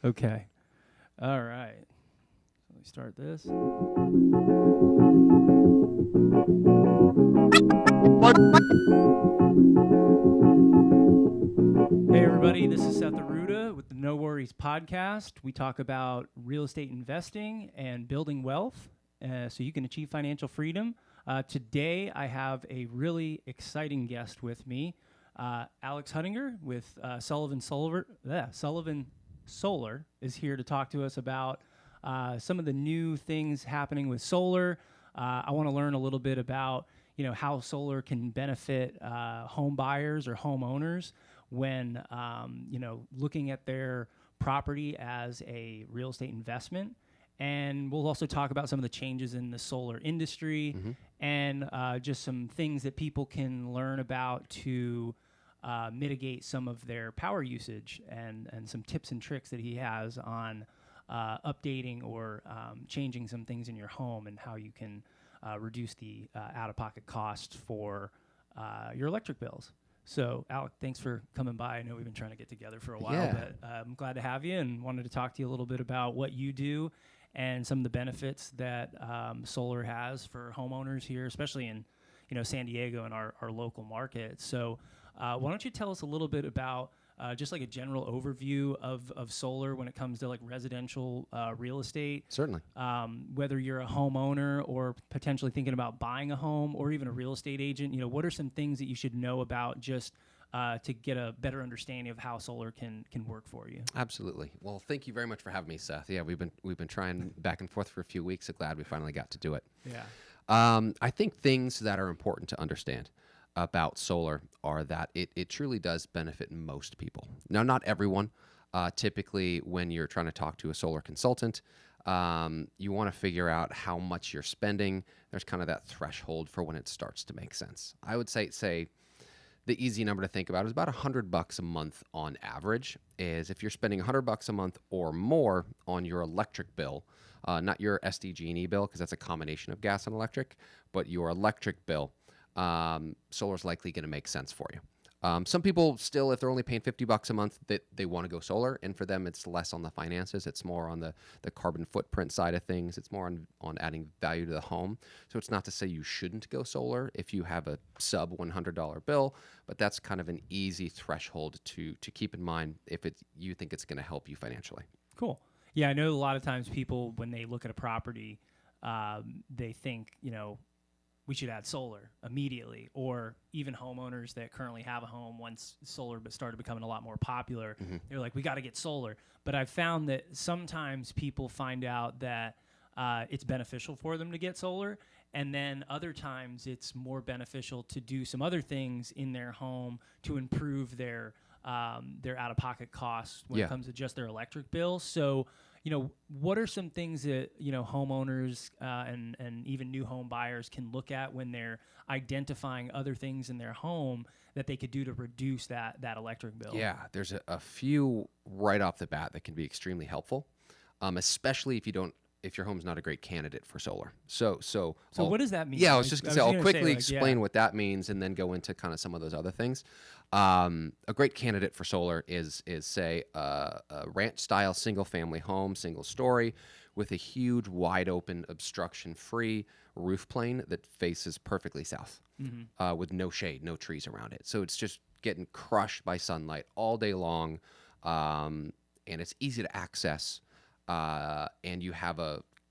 Okay. All right. Let me start this. Hey, everybody. This is Seth Aruda with the No Worries podcast. We talk about real estate investing and building wealth so you can achieve financial freedom. Today, I have a really exciting guest with me, Alex Huttinger with Sullivan Solar is here to talk to us about some of the new things happening with solar. I want to learn a little bit about how solar can benefit home buyers or homeowners when looking at their property as a real estate investment. And we'll also talk about some of the changes in the solar industry and just some things that people can learn about to mitigate some of their power usage and some tips and tricks that he has on updating or changing some things in your home and how you can reduce the out-of-pocket cost for your electric bills. So, Alec, thanks for coming by. I know we've been trying to get together for a while, but I'm glad to have you and wanted to talk to you a little bit about what you do and some of the benefits that solar has for homeowners here, especially in San Diego and our local market. So why don't you tell us a little bit about just like a general overview of solar when it comes to like residential real estate? Certainly. Whether you're a homeowner or potentially thinking about buying a home or even a real estate agent, what are some things that you should know about just to get a better understanding of how solar can work for you? Absolutely. Well, thank you very much for having me, Seth. Yeah, we've been trying back and forth for a few weeks. So glad we finally got to do it. Yeah. I think things that are important to understand about solar are that it truly does benefit most people. Now, not everyone. Typically, when you're trying to talk to a solar consultant, you want to figure out how much you're spending. There's kind of that threshold for when it starts to make sense. I would say the easy number to think about is about $100 a month on average. Is if you're spending $100 a month or more on your electric bill, not your SDG&E bill, because that's a combination of gas and electric, but your electric bill, solar is likely going to make sense for you. Some people still, if they're only paying $50 a month, that they want to go solar, and for them, it's less on the finances. It's more on the carbon footprint side of things. It's more on adding value to the home. So it's not to say you shouldn't go solar if you have a sub $100 bill, but that's kind of an easy threshold to keep in mind if you think it's going to help you financially. Cool. Yeah, I know a lot of times people, when they look at a property, they think, we should add solar immediately, or even homeowners that currently have a home, once solar started becoming a lot more popular, they're like, we got to get solar. But I've found that sometimes people find out that it's beneficial for them to get solar, and then other times it's more beneficial to do some other things in their home to improve their out-of-pocket costs when it comes to just their electric bill. So, what are some things that, homeowners and even new home buyers can look at when they're identifying other things in their home that they could do to reduce that electric bill? Yeah, there's a few right off the bat that can be extremely helpful, especially if your home's not a great candidate for solar. So what does that mean? Yeah, I was just going to say, I'll quickly explain what that means and then go into kind of some of those other things. A great candidate for solar is say, a ranch-style single-family home, single-story, with a huge, wide-open, obstruction-free roof plane that faces perfectly south, with no shade, no trees around it. So it's just getting crushed by sunlight all day long, and it's easy to access. And you have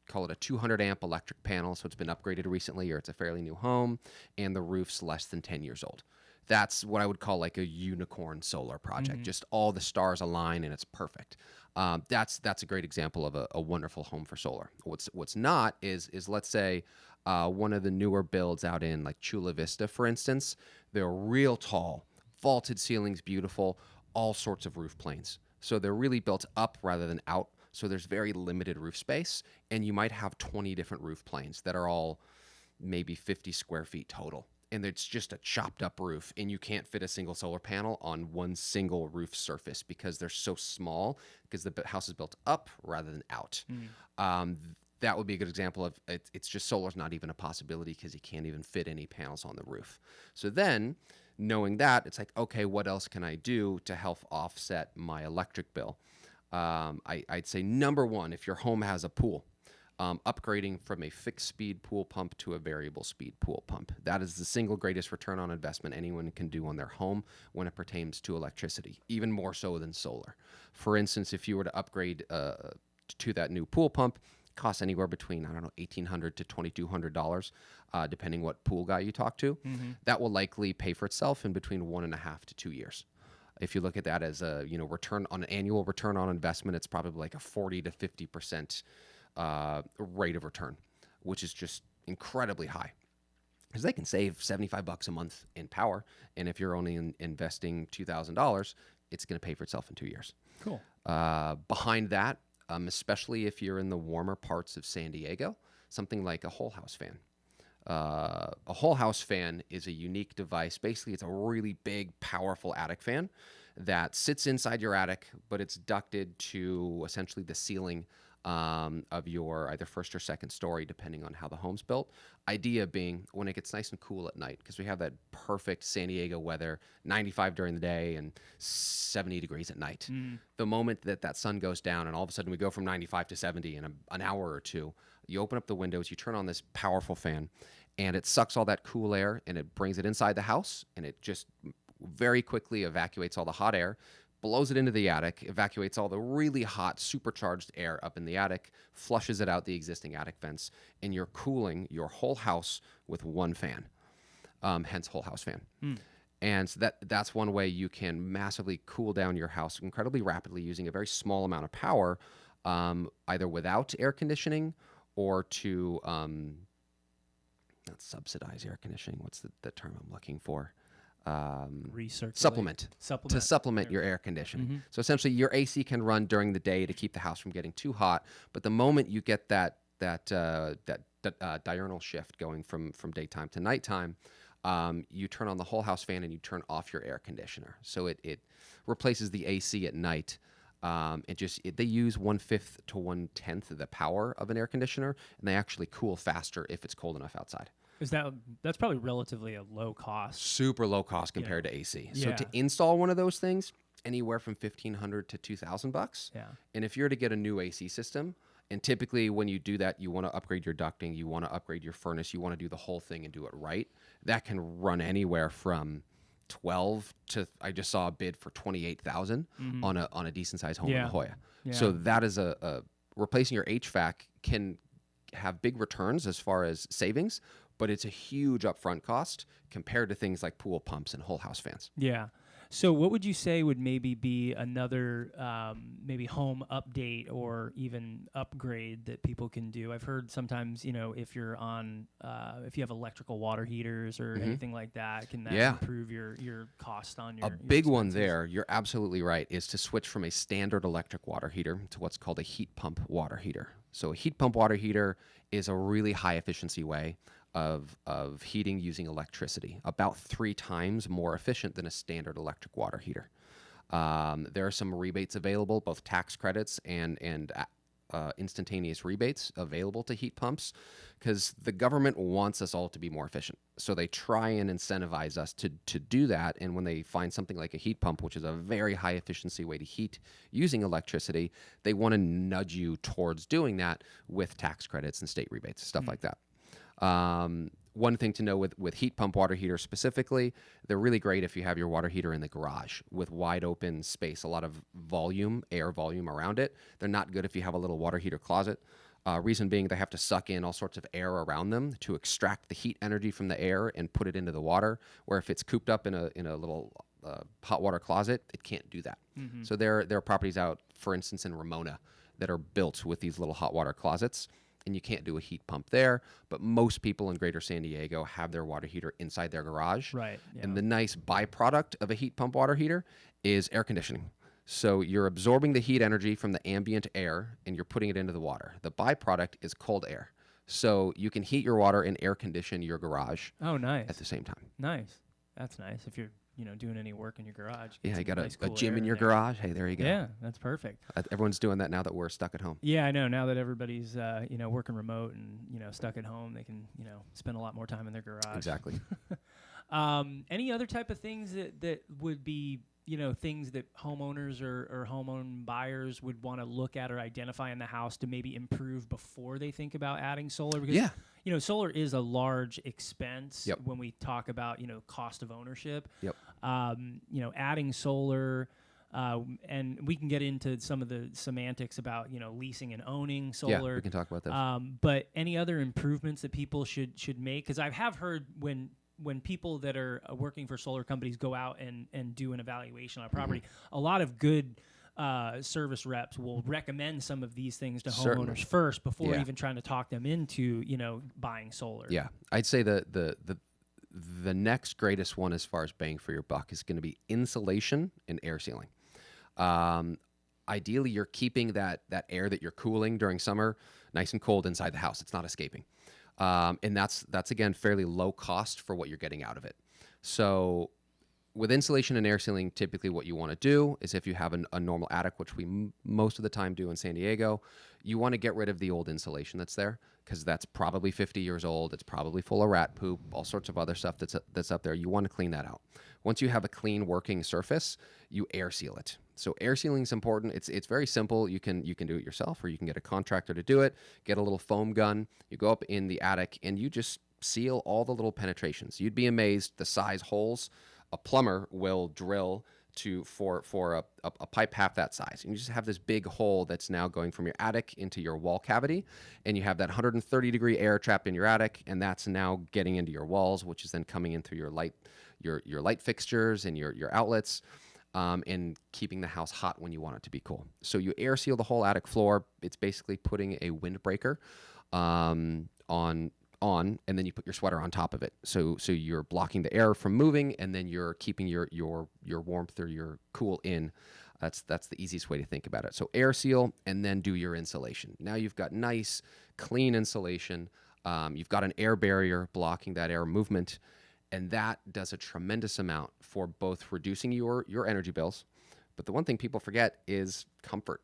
call it a 200 amp electric panel, so it's been upgraded recently, or it's a fairly new home, and the roof's less than 10 years old. That's what I would call like a unicorn solar project. Just all the stars align and it's perfect. That's a great example of a wonderful home for solar. What's not is let's say one of the newer builds out in like Chula Vista, for instance. They're real tall, vaulted ceilings, beautiful, all sorts of roof planes. So they're really built up rather than out. So there's very limited roof space, and you might have 20 different roof planes that are all maybe 50 square feet total. And it's just a chopped up roof, and you can't fit a single solar panel on one single roof surface because they're so small, because the house is built up rather than out. That would be a good example of it's just solar's not even a possibility because you can't even fit any panels on the roof. So then, knowing that, it's like, okay, what else can I do to help offset my electric bill? I'd say number one, if your home has a pool, upgrading from a fixed speed pool pump to a variable speed pool pump. That is the single greatest return on investment anyone can do on their home when it pertains to electricity, even more so than solar. For instance, if you were to upgrade to that new pool pump, it costs anywhere between, I don't know, $1,800 to $2,200, depending what pool guy you talk to. That will likely pay for itself in between 1.5 to 2 years. If you look at that as a return on an annual return on investment, it's probably like a 40 to 50% rate of return, which is just incredibly high, because they can save $75 a month in power, and if you're only investing $2,000, it's going to pay for itself in 2 years. Cool. Behind that, especially if you're in the warmer parts of San Diego, something like a whole house fan. A whole house fan is a unique device. Basically, it's a really big, powerful attic fan that sits inside your attic, but it's ducted to essentially the ceiling of your either first or second story, depending on how the home's built. Idea being when it gets nice and cool at night, because we have that perfect San Diego weather, 95 during the day and 70 degrees at night. The moment that sun goes down and all of a sudden we go from 95 to 70 in an hour or two, you open up the windows, you turn on this powerful fan, and it sucks all that cool air and it brings it inside the house, and it just very quickly evacuates all the hot air, blows it into the attic, evacuates all the really hot, supercharged air up in the attic, flushes it out the existing attic vents, and you're cooling your whole house with one fan, hence whole house fan. And so that's one way you can massively cool down your house incredibly rapidly using a very small amount of power, either without air conditioning or to not subsidize air conditioning. What's the term I'm looking for? Supplement to supplement your air conditioning. So essentially your AC can run during the day to keep the house from getting too hot, but the moment you get that diurnal shift going from daytime to nighttime, you turn on the whole house fan and you turn off your air conditioner, so it replaces the AC at night. They use 1/5 to 1/10 of the power of an air conditioner, and they actually cool faster if it's cold enough outside. That's probably relatively a low cost. Super low cost compared to AC. So to install one of those things, anywhere from $1,500 to $2,000. Yeah. And if you're to get a new AC system, and typically when you do that, you want to upgrade your ducting, you want to upgrade your furnace, you want to do the whole thing and do it right. That can run anywhere from 12 to, I just saw a bid for 28,000 on a decent sized home in La Jolla. Yeah. So that is replacing your HVAC can have big returns as far as savings, but it's a huge upfront cost compared to things like pool pumps and whole house fans. Yeah. So what would you say would maybe be another maybe home update or even upgrade that people can do? I've heard sometimes, if you're on, if you have electrical water heaters or anything like that, can that improve your cost on your big one there, you're absolutely right, is to switch from a standard electric water heater to what's called a heat pump water heater. So a heat pump water heater is a really high efficiency way of heating using electricity, about 3 times more efficient than a standard electric water heater. There are some rebates available, both tax credits and instantaneous rebates available to heat pumps, because the government wants us all to be more efficient. So they try and incentivize us to do that. And when they find something like a heat pump, which is a very high efficiency way to heat using electricity, they want to nudge you towards doing that with tax credits and state rebates, stuff like that. One thing to know with heat pump water heaters specifically, they're really great if you have your water heater in the garage with wide open space, a lot of air volume around it. They're not good if you have a little water heater closet. Reason being, they have to suck in all sorts of air around them to extract the heat energy from the air and put it into the water, where if it's cooped up in a little hot water closet, it can't do that. So there are properties out, for instance, in Ramona that are built with these little hot water closets, and you can't do a heat pump there, but most people in greater San Diego have their water heater inside their garage. Right. Yeah. And the nice byproduct of a heat pump water heater is air conditioning. So you're absorbing the heat energy from the ambient air and you're putting it into the water. The byproduct is cold air. So you can heat your water and air condition your garage. Oh, nice. At the same time. Nice. That's nice. If you're doing any work in your garage. Yeah, you got a gym in your garage. Hey, there you go. Yeah, that's perfect. Everyone's doing that now that we're stuck at home. Yeah, I know. Now that everybody's working remote and stuck at home, they can spend a lot more time in their garage. Exactly. Any other type of things that would be things that homeowners or home buyers would want to look at or identify in the house to maybe improve before they think about adding solar? Because solar is a large expense when we talk about cost of ownership. Adding solar. And we can get into some of the semantics about leasing and owning solar. Yeah, we can talk about that. But any other improvements that people should make? Because I have heard when people that are working for solar companies go out and do an evaluation on a property, a lot of good service reps will recommend some of these things to homeowners first before even trying to talk them into buying solar. Yeah, I'd say the next greatest one as far as bang for your buck is going to be insulation and air sealing. Ideally, you're keeping that air that you're cooling during summer nice and cold inside the house. It's not escaping. And that's again, fairly low cost for what you're getting out of it. So with insulation and air sealing, typically what you want to do is if you have a normal attic, which we most of the time do in San Diego, you want to get rid of the old insulation that's there because that's probably 50 years old. It's probably full of rat poop, all sorts of other stuff that's up there. You want to clean that out. Once you have a clean working surface, you air seal it. So air sealing is important. It's very simple. You can do it yourself or you can get a contractor to do it. Get a little foam gun. You go up in the attic and you just seal all the little penetrations. You'd be amazed the size holes a plumber will drill for a pipe half that size. And you just have this big hole that's now going from your attic into your wall cavity, and you have that 130-degree air trapped in your attic, and that's now getting into your walls, which is then coming in through your light fixtures and your outlets, and keeping the house hot when you want it to be cool. So you air seal the whole attic floor. It's basically putting a windbreaker on, and then you put your sweater on top of it. So you're blocking the air from moving, and then you're keeping your warmth or your cool in. That's the easiest way to think about it. So air seal, and then do your insulation. Now you've got nice, clean insulation. You've got an air barrier blocking that air movement, and that does a tremendous amount for both reducing your energy bills. But the one thing people forget is comfort.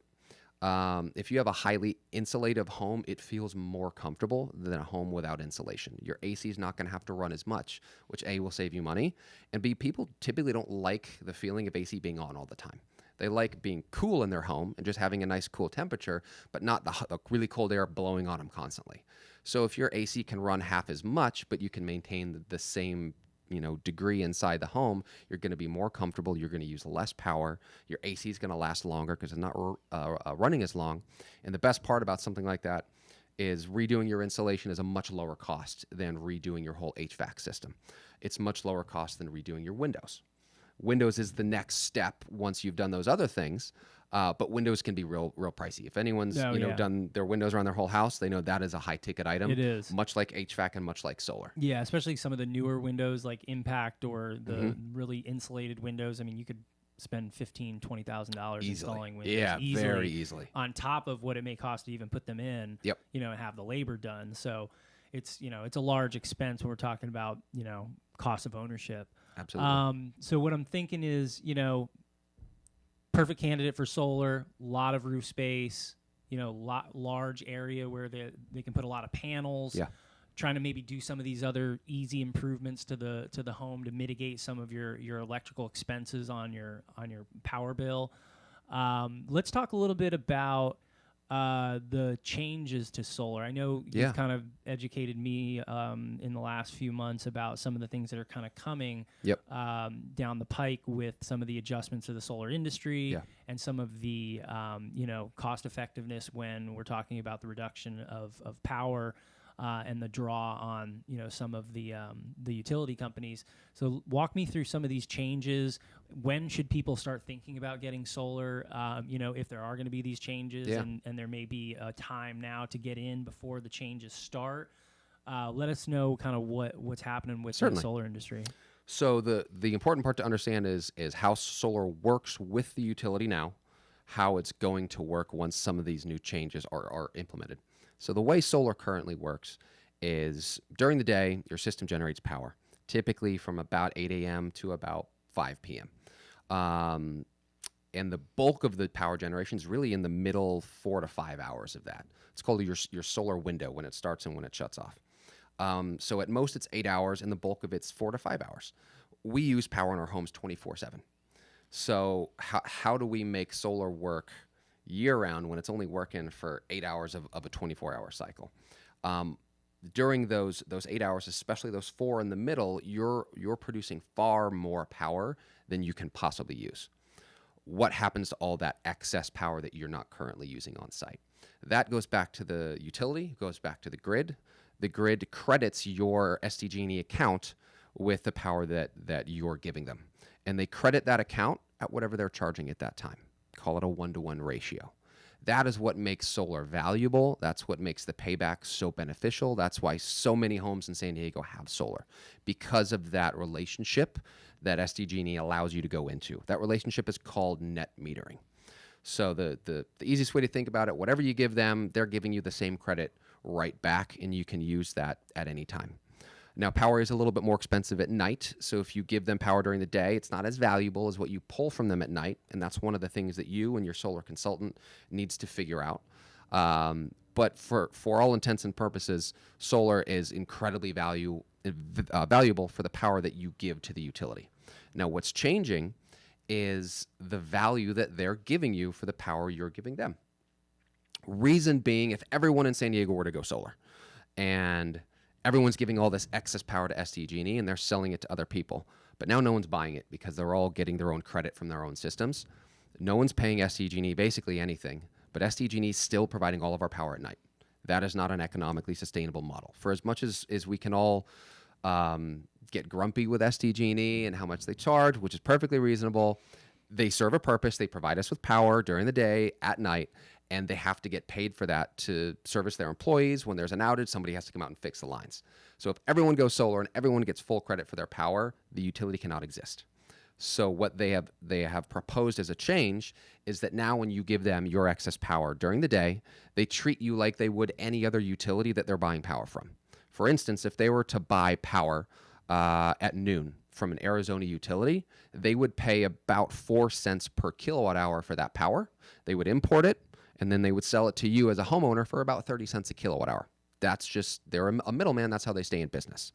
If you have a highly insulated home, it feels more comfortable than a home without insulation. Your AC is not going to have to run as much, which A, will save you money, and B, people typically don't like the feeling of AC being on all the time. They like being cool in their home and just having a nice cool temperature, but not the really cold air blowing on them constantly. So if your AC can run half as much, but you can maintain the same degree inside the home, you're going to be more comfortable. You're going to use less power. Your AC is going to last longer because it's not running as long. And the best part about something like that is redoing your insulation is a much lower cost than redoing your whole HVAC system. It's much lower cost than redoing your windows. Windows is the next step once you've done those other things. But windows can be real pricey. If anyone's done their windows around their whole house, they know that is a high ticket item. It is, much like HVAC and much like solar. Yeah, especially some of the newer windows like Impact or the really insulated windows. I mean, you could spend $15,000-$20,000 installing windows. Yeah, very easily. On top of what it may cost to even put them in. Yep. And have the labor done. So it's it's a large expense when we're talking about cost of ownership. Absolutely. So what I'm thinking is perfect candidate for solar, lot of roof space, large area where they can put a lot of panels. Yeah. Trying to maybe do some of these other easy improvements to the home to mitigate some of your electrical expenses on your power bill. Let's talk a little bit about the changes to solar. I know you've kind of educated me in the last few months about some of the things that are kind of coming down the pike with some of the adjustments to the solar industry and some of the cost effectiveness when we're talking about the reduction of power and the draw on some of the utility companies. So walk me through some of these changes. When should people start thinking about getting solar? If there are going to be these changes, and there may be a time now to get in before the changes start. Let us know kind of what's happening with the solar industry. So the important part to understand is how solar works with the utility now, how it's going to work once some of these new changes are implemented. So the way solar currently works is during the day, your system generates power, typically from about 8 a.m. to about 5 p.m. And the bulk of the power generation is really in the middle 4 to 5 hours of that. It's called your solar window, when it starts and when it shuts off. So at most it's 8 hours, and the bulk of it's 4 to 5 hours. We use power in our homes 24/7. So how do we make solar work year-round when it's only working for 8 hours of a 24-hour cycle? During those 8 hours, especially those 4 in the middle, you're producing far more power than you can possibly use. What happens to all that excess power that you're not currently using on site? That goes back to the utility, goes back to the grid. The grid credits your SDG&E account with the power that you're giving them. And they credit that account at whatever they're charging at that time. Call it a 1-to-1 ratio. That is what makes solar valuable. That's what makes the payback so beneficial. That's why so many homes in San Diego have solar, because of that relationship that SDG&E allows you to go into. That relationship is called net metering. So the easiest way to think about it, whatever you give them, they're giving you the same credit right back, and you can use that at any time. Now, power is a little bit more expensive at night, so if you give them power during the day, it's not as valuable as what you pull from them at night, and that's one of the things that you and your solar consultant needs to figure out. But for all intents and purposes, solar is incredibly valuable for the power that you give to the utility. Now, what's changing is the value that they're giving you for the power you're giving them. Reason being, if everyone in San Diego were to go solar, and everyone's giving all this excess power to SDG&E and they're selling it to other people, but now no one's buying it because they're all getting their own credit from their own systems. No one's paying SDG&E basically anything, but SDG&E is still providing all of our power at night. That is not an economically sustainable model. For as much as we can all get grumpy with SDG&E and how much they charge, which is perfectly reasonable, they serve a purpose. They provide us with power during the day, at night, and they have to get paid for that to service their employees. When there's an outage, somebody has to come out and fix the lines. So if everyone goes solar and everyone gets full credit for their power, the utility cannot exist. So what they have proposed as a change is that now when you give them your excess power during the day, they treat you like they would any other utility that they're buying power from. For instance, if they were to buy power at noon from an Arizona utility, they would pay about 4 cents per kilowatt hour for that power. They would import it, and then they would sell it to you as a homeowner for about 30 cents a kilowatt hour. That's just, they're a middleman. That's how they stay in business.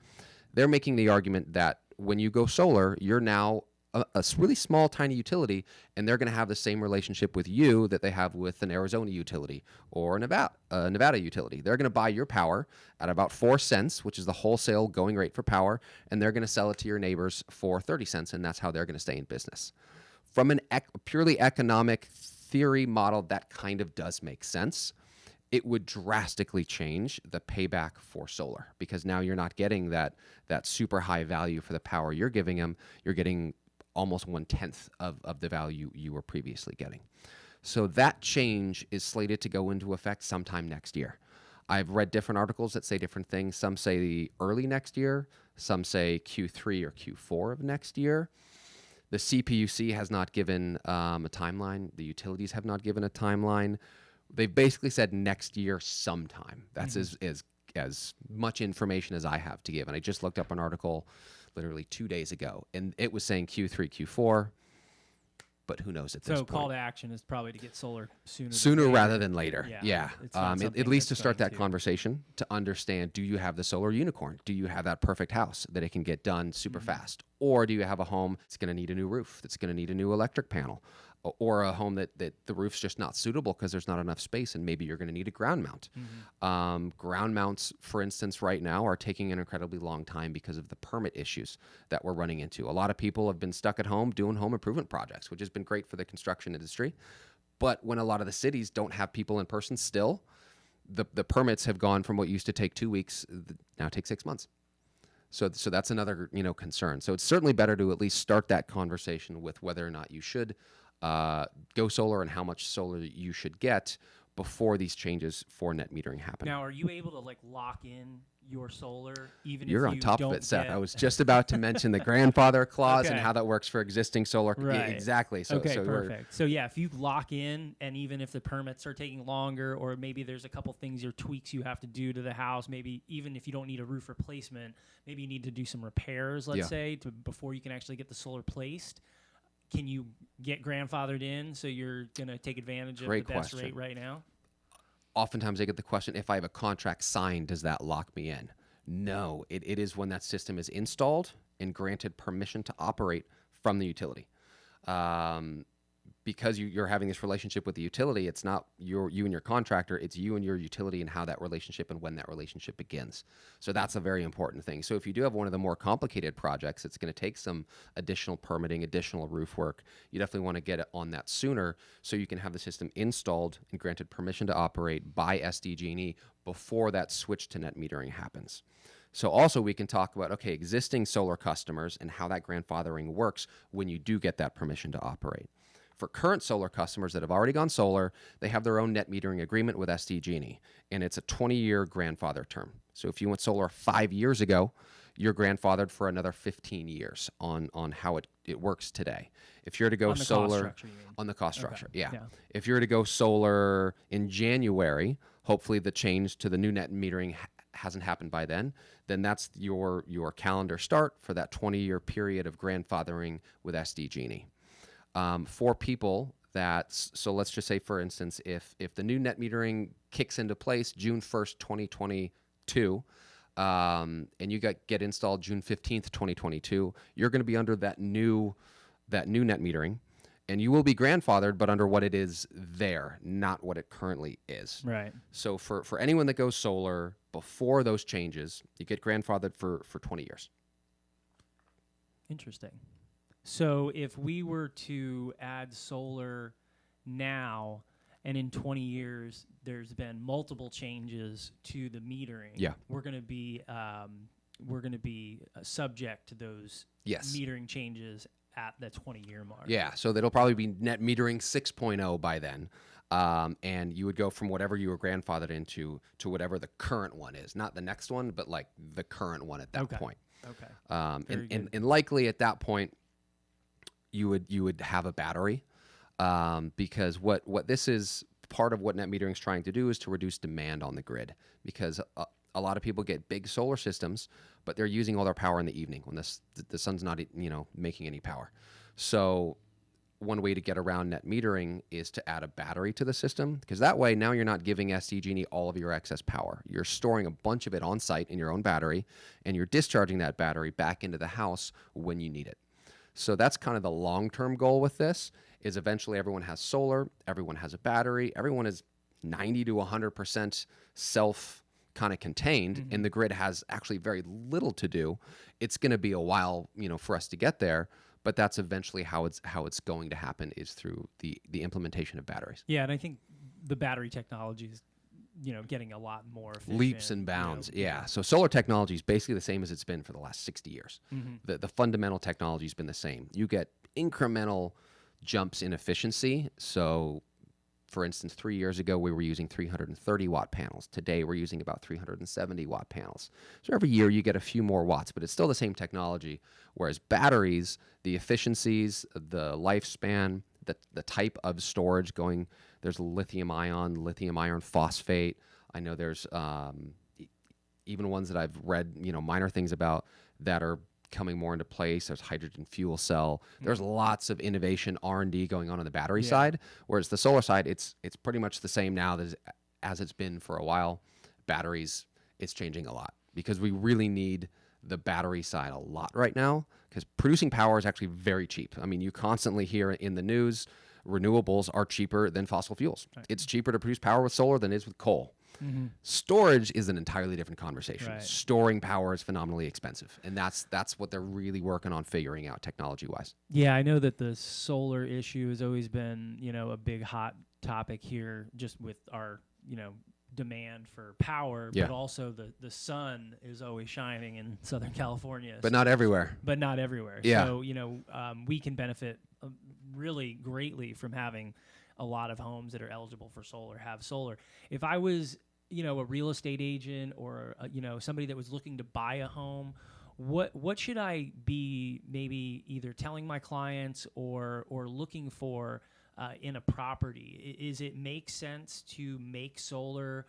They're making the argument that when you go solar, you're now a really small, tiny utility, and they're going to have the same relationship with you that they have with an Arizona utility or a Nevada utility. They're going to buy your power at about 4 cents, which is the wholesale going rate for power, and they're going to sell it to your neighbors for 30 cents, and that's how they're going to stay in business. From an purely economic theory model, that kind of does make sense. It would drastically change the payback for solar, because now you're not getting that super high value for the power you're giving them. You're getting almost 1/10 of the value you were previously getting. So that change is slated to go into effect sometime next year. I've read different articles that say different things. Some say early next year. Some say Q3 or Q4 of next year. The CPUC has not given a timeline. The utilities have not given a timeline. They've basically said next year sometime. That's as much information as I have to give. And I just looked up an article literally 2 days ago, and it was saying Q3, Q4, but who knows at this point. So call to action is probably to get solar sooner rather than later. Yeah. At least to start that conversation, to understand, do you have the solar unicorn? Do you have that perfect house that it can get done super fast? Or do you have a home that's going to need a new roof, that's going to need a new electric panel? Or a home that the roof's just not suitable because there's not enough space, and maybe you're going to need a ground mount. Ground mounts, for instance, right now are taking an incredibly long time because of the permit issues that we're running into. A lot of people have been stuck at home doing home improvement projects, which has been great for the construction industry. But when a lot of the cities don't have people in person still, the permits have gone from what used to take 2 weeks, now take 6 months. So that's another concern. So it's certainly better to at least start that conversation with whether or not you should go solar and how much solar you should get before these changes for net metering happen. Now, are you able to lock in your solar even You're if on you top don't of it, Seth. get... I was just about to mention the grandfather clause Okay. and how that works for existing solar. Right. Exactly. So perfect. So yeah, if you lock in, and even if the permits are taking longer, or maybe there's a couple things or tweaks you have to do to the house, maybe even if you don't need a roof replacement, maybe you need to do some repairs, let's say, before you can actually get the solar placed. Can you get grandfathered in so you're going to take advantage of the best rate right now? Oftentimes I get the question, if I have a contract signed, does that lock me in? No, it is when that system is installed and granted permission to operate from the utility. Because you're having this relationship with the utility, it's not you and your contractor, it's you and your utility and how that relationship and when that relationship begins. So that's a very important thing. So if you do have one of the more complicated projects, it's going to take some additional permitting, additional roof work. You definitely want to get it on that sooner so you can have the system installed and granted permission to operate by SDG&E before that switch to net metering happens. So also we can talk about, okay, existing solar customers and how that grandfathering works when you do get that permission to operate. For current solar customers that have already gone solar, they have their own net metering agreement with SDG&E, and it's a 20-year grandfather term. So if you went solar 5 years ago, you're grandfathered for another 15 years on how it works today. If you're to go solar on the cost structure, yeah. If you're to go solar in January, hopefully the change to the new net metering hasn't happened by then that's your calendar start for that 20-year period of grandfathering with SDG&E. For people so let's just say, for instance, if the new net metering kicks into place June 1st, 2022, and you get installed June 15th, 2022, you're going to be under that new net metering, and you will be grandfathered, but under what it is there, not what it currently is. Right. So for anyone that goes solar before those changes, you get grandfathered for 20 years. Interesting. So if we were to add solar now, and in 20 years there's been multiple changes to the metering, we're going to be subject to those metering changes at the 20-year mark. Yeah, so that'll probably be net metering 6.0 by then. And you would go from whatever you were grandfathered into to whatever the current one is, not the next one, but like the current one at that point. Okay. And likely at that point, you would have a battery, because what this is, part of what net metering is trying to do is to reduce demand on the grid, because a lot of people get big solar systems, but they're using all their power in the evening when the sun's not making any power. So one way to get around net metering is to add a battery to the system, because that way now you're not giving SDG&E all of your excess power. You're storing a bunch of it on site in your own battery, and you're discharging that battery back into the house when you need it. So that's kind of the long-term goal with this, is eventually everyone has solar, everyone has a battery, everyone is 90 to 100% self kind of contained, and the grid has actually very little to do. It's going to be a while, for us to get there, but that's eventually how it's going to happen, is through the implementation of batteries. Yeah, and I think the battery technology is getting a lot more efficient. Leaps and bounds, yeah. So solar technology is basically the same as it's been for the last 60 years. The fundamental technology has been the same. You get incremental jumps in efficiency. So, for instance, 3 years ago, we were using 330-watt panels. Today, we're using about 370-watt panels. So every year, you get a few more watts, but it's still the same technology. Whereas batteries, the efficiencies, the lifespan, the type of storage going, there's lithium iron phosphate. I know there's even ones that I've read, minor things about that are coming more into place. There's hydrogen fuel cell. There's lots of innovation, R&D going on the battery side, whereas the solar side, it's pretty much the same now as it's been for a while. Batteries, it's changing a lot, because we really need the battery side a lot right now, because producing power is actually very cheap. I mean, you constantly hear in the news, renewables are cheaper than fossil fuels. Right. It's cheaper to produce power with solar than it is with coal. Storage is an entirely different conversation. Right. Storing power is phenomenally expensive, and that's what they're really working on figuring out technology-wise. Yeah, I know that the solar issue has always been, a big hot topic here, just with our, demand for power, but also the sun is always shining in Southern California. But not everywhere. Yeah. So, we can benefit really greatly from having a lot of homes that are eligible for solar have solar. If I was, a real estate agent or, somebody that was looking to buy a home, what should I be maybe either telling my clients or looking for in a property? Is it make sense to make solar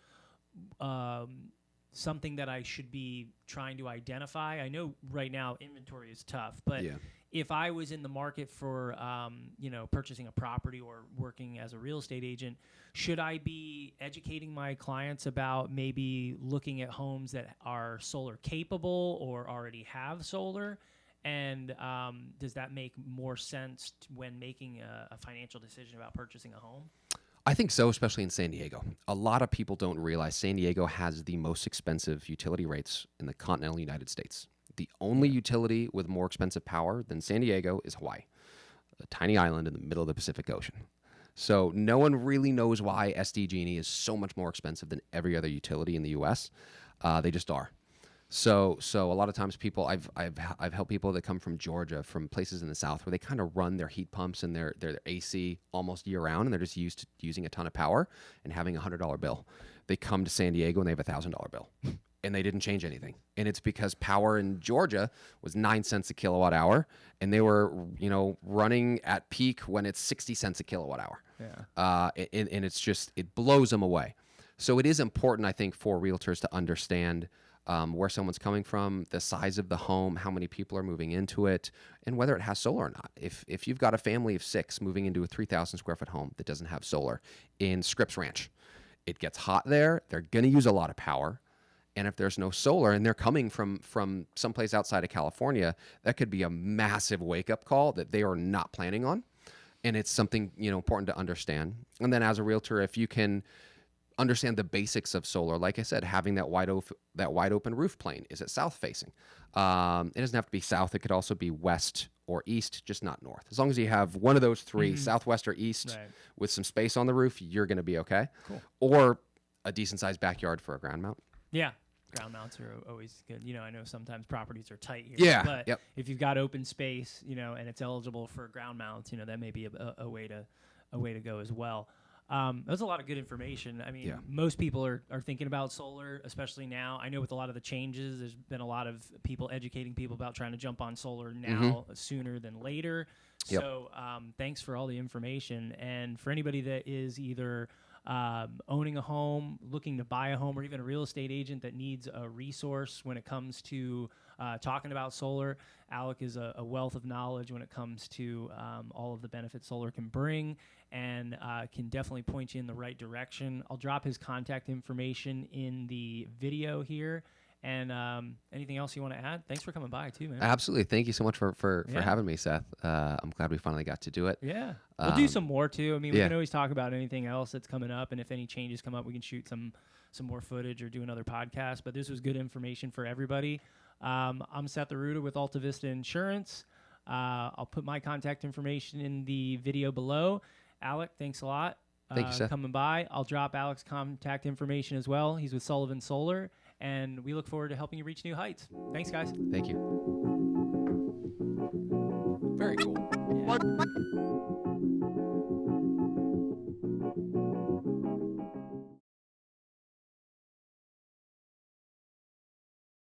something that I should be trying to identify? I know right now inventory is tough, but if I was in the market for, purchasing a property or working as a real estate agent, should I be educating my clients about maybe looking at homes that are solar capable or already have solar? And does that make more sense when making a financial decision about purchasing a home? I think so, especially in San Diego. A lot of people don't realize San Diego has the most expensive utility rates in the continental United States. The only utility with more expensive power than San Diego is Hawaii, a tiny island in the middle of the Pacific Ocean. So no one really knows why SDG&E is so much more expensive than every other utility in the U.S. They just are. So a lot of times people, I've helped people that come from Georgia, from places in the South, where they kind of run their heat pumps and their AC almost year round, and they're just used to using a ton of power and having $100 bill. They come to San Diego and they have a $1,000 bill, and they didn't change anything. And it's because power in Georgia was 9 cents a kilowatt hour, and they were running at peak when it's 60 cents a kilowatt hour. Yeah. And it's just, it blows them away. So it is important, I think, for realtors to understand where someone's coming from, the size of the home, how many people are moving into it, and whether it has solar or not. If you've got a family of 6 moving into a 3,000 square foot home that doesn't have solar in Scripps Ranch, it gets hot there. They're going to use a lot of power. And if there's no solar and they're coming from someplace outside of California, that could be a massive wake-up call that they are not planning on. And it's something important to understand. And then as a realtor, if you can understand the basics of solar, like I said, having that wide open roof plane. Is it south facing? It doesn't have to be south. It could also be west or east, just not north. As long as you have one of those three, southwest or east, with some space on the roof, you're going to be okay. Cool. Or a decent sized backyard for a ground mount. Yeah. Ground mounts are always good. I know sometimes properties are tight here. Yeah. But if you've got open space, and it's eligible for ground mounts, that may be a way to go as well. That's a lot of good information. I mean, most people are thinking about solar, especially now. I know with a lot of the changes, there's been a lot of people educating people about trying to jump on solar now sooner than later. So thanks for all the information. And for anybody that is either owning a home, looking to buy a home, or even a real estate agent that needs a resource when it comes to talking about solar, Alec is a wealth of knowledge when it comes to all of the benefits solar can bring, and can definitely point you in the right direction. I'll drop his contact information in the video here. And anything else you want to add? Thanks for coming by too, man. Absolutely. Thank you so much for having me, Seth. I'm glad we finally got to do it. Yeah. We'll do some more too. I mean, we can always talk about anything else that's coming up, and if any changes come up, we can shoot some more footage or do another podcast. But this was good information for everybody. I'm Seth Aruda with Alta Vista Insurance. I'll put my contact information in the video below. Alec, thanks a lot. Thank you, Seth. Coming by. I'll drop Alec's contact information as well. He's with Sullivan Solar, and we look forward to helping you reach new heights. Thanks, guys. Thank you.